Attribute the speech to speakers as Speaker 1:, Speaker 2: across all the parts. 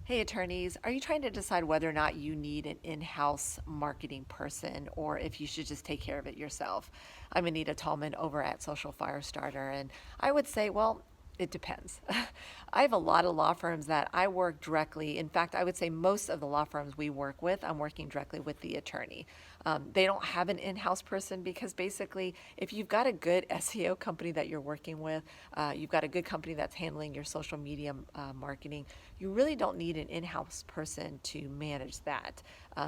Speaker 1: Hey attorneys, are you trying to decide whether or not you need an in-house marketing person or if you should just take care of it yourself? I'm Anita Tallman over at Social Firestarter, and I would say, well, it depends. I have a lot of law firms that I work directly. In fact, I would say most of the law firms we work with, I'm working directly with the attorney. They don't have an in-house person because basically, if you've got a good SEO company that you're working with, you've got a good company that's handling your social media marketing, you really don't need an in-house person to manage that.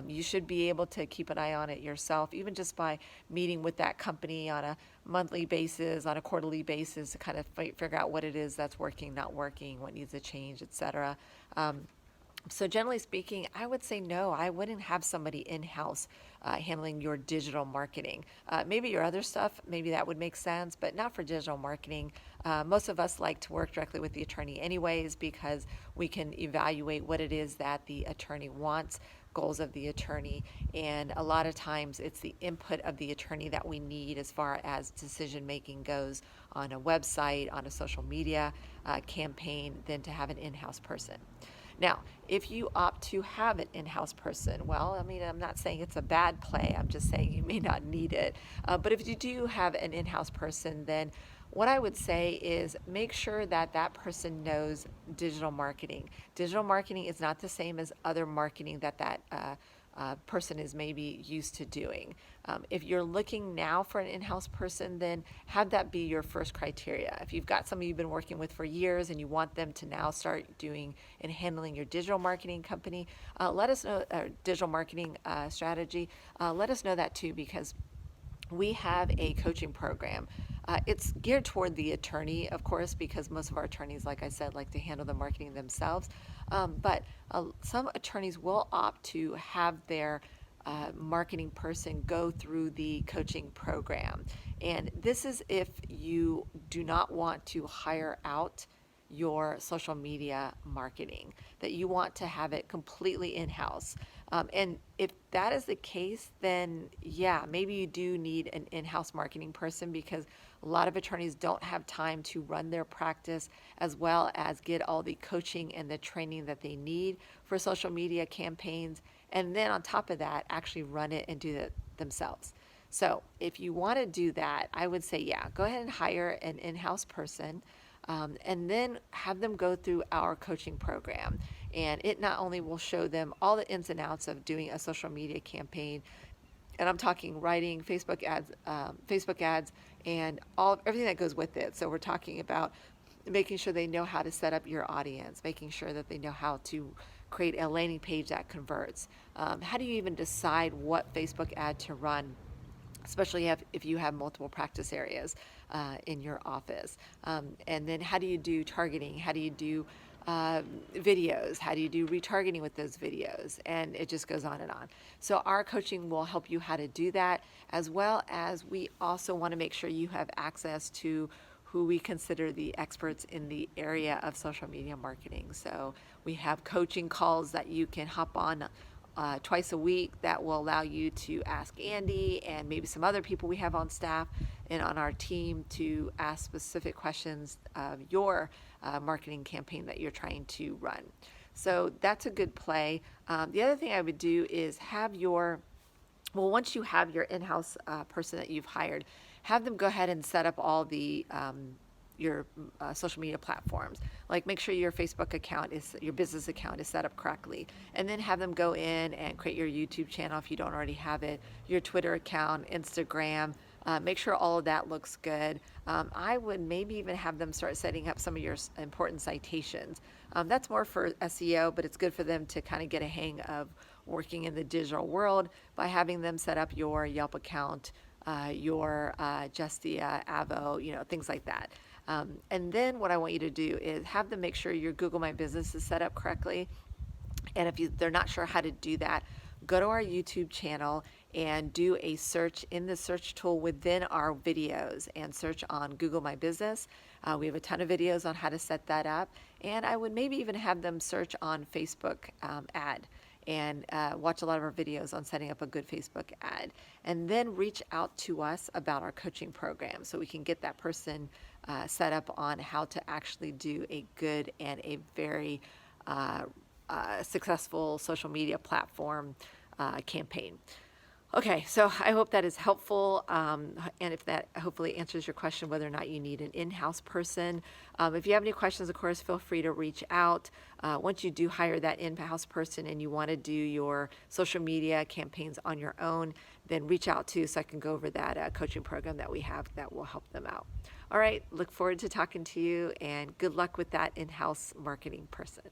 Speaker 1: You should be able to keep an eye on it yourself, even just by meeting with that company on a monthly basis, on a quarterly basis, to kind of figure out what it is that's working, not working, what needs to change, etc. So generally speaking, I would say no, I wouldn't have somebody in-house handling your digital marketing. Maybe your other stuff, maybe that would make sense, but not for digital marketing. Most of us like to work directly with the attorney anyways because we can evaluate what it is that the attorney wants, goals of the attorney, and a lot of times it's the input of the attorney that we need as far as decision making goes on a website, on a social media campaign, than to have an in-house person. Now, if you opt to have an in-house person, well, I mean, I'm not saying it's a bad play. I'm just saying you may not need it. But if you do have an in-house person, then what I would say is make sure that that person knows digital marketing. Digital marketing is not the same as other marketing that person is maybe used to doing. If you're looking now for an in-house person, then have that be your first criteria. If you've got somebody you've been working with for years and you want them to now start doing and handling your digital marketing company, let us know, digital marketing strategy, let us know that too, because we have a coaching program. It's geared toward the attorney, of course, because most of our attorneys, like I said, like to handle the marketing themselves. But some attorneys will opt to have their marketing person go through the coaching program. And this is if you do not want to hire out your social media marketing, that you want to have it completely in-house. And if that is the case, then yeah, maybe you do need an in-house marketing person because a lot of attorneys don't have time to run their practice as well as get all the coaching and the training that they need for social media campaigns. And then on top of that, actually run it and do it themselves. So if you want to do that, I would say, yeah, go ahead and hire an in-house person. And then have them go through our coaching program. And it not only will show them all the ins and outs of doing a social media campaign, and I'm talking writing, Facebook ads, and everything that goes with it. So we're talking about making sure they know how to set up your audience, making sure that they know how to create a landing page that converts. How do you even decide what Facebook ad to run, especially if you have multiple practice areas in your office? And then how do you do targeting? How do you do videos? How do you do retargeting with those videos? And it just goes on and on. So our coaching will help you how to do that, as well as we also want to make sure you have access to who we consider the experts in the area of social media marketing. So we have coaching calls that you can hop on twice a week that will allow you to ask Andy and maybe some other people we have on staff and on our team to ask specific questions of your marketing campaign that you're trying to run. So that's a good play. The other thing I would do is once you have your in-house person that you've hired, have them go ahead and set up all the your social media platforms. Like make sure your Facebook account your business account is set up correctly, and then have them go in and create your YouTube channel if you don't already have it, your Twitter account, Instagram. Make sure all of that looks good. I would maybe even have them start setting up some of your important citations. That's more for SEO, but it's good for them to kind of get a hang of working in the digital world by having them set up your Yelp account, your Justia, Avo, things like that. And then what I want you to do is have them make sure your Google My Business is set up correctly. And if they're not sure how to do that, go to our YouTube channel and do a search in the search tool within our videos and search on Google My Business. We have a ton of videos on how to set that up. And I would maybe even have them search on Facebook ad and watch a lot of our videos on setting up a good Facebook ad. And then reach out to us about our coaching program so we can get that person set up on how to actually do a good and a very successful social media platform campaign. Okay, so I hope that is helpful. And if that hopefully answers your question whether or not you need an in-house person. If you have any questions, of course, feel free to reach out. Once you do hire that in-house person and you want to do your social media campaigns on your own, then reach out to so I can go over that coaching program that we have that will help them out. All right, look forward to talking to you and good luck with that in-house marketing person.